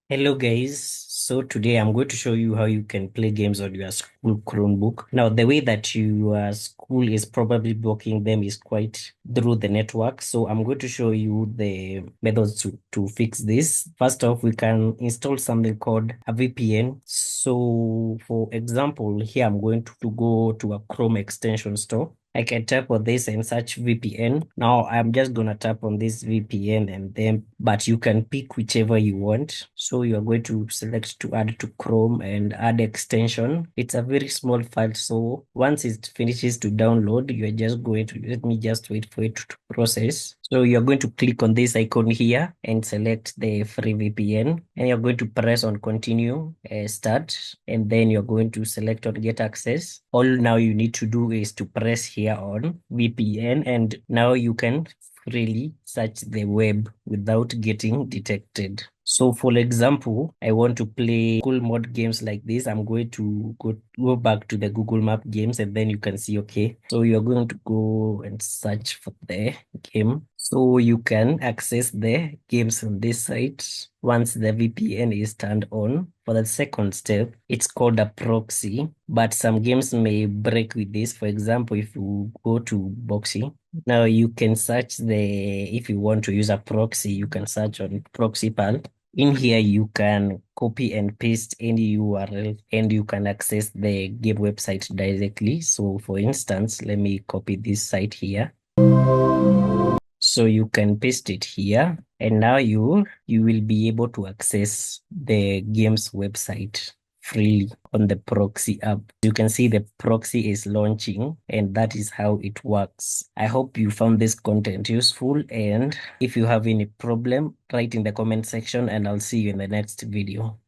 Hello guys, so today I'm going to show you how you can play games on your school Chromebook. Now, the way that your school is probably blocking them is quite through the network. So I'm going to show you the methods to fix this. First off, we can install something called a VPN. So for example, here I'm going to go to a Chrome extension store. I can tap on this and search VPN. Now I'm just gonna tap on this VPN and then, but you can pick whichever you want. So you are going to select to add to Chrome and add extension. It's a very small file. So once it finishes to download, you're just going to, let me just wait for it to process. So you're going to click on this icon here and select the free VPN, and you're going to press on continue, start, and then you're going to select on get access. All now you need to do is to press here on VPN, and now you can freely search the web without getting detected. So for example, I want to play Google mode games like this. I'm going to go back to the Google Map games, and then you can see, okay, so you're going to go and search for the game. So you can access the games on this site once the VPN is turned on. For the second step, it's called a proxy, but some games may break with this. For example, if you go to Boxy, now you can search if you want to use a proxy, you can search on ProxyPal. In here, you can copy and paste any URL and you can access the game website directly. So for instance, let me copy this site here. So you can paste it here, and now you will be able to access the game's website freely on the proxy app. You can see the proxy is launching, and that is how it works. I hope you found this content useful, and if you have any problem, write in the comment section and I'll see you in the next video.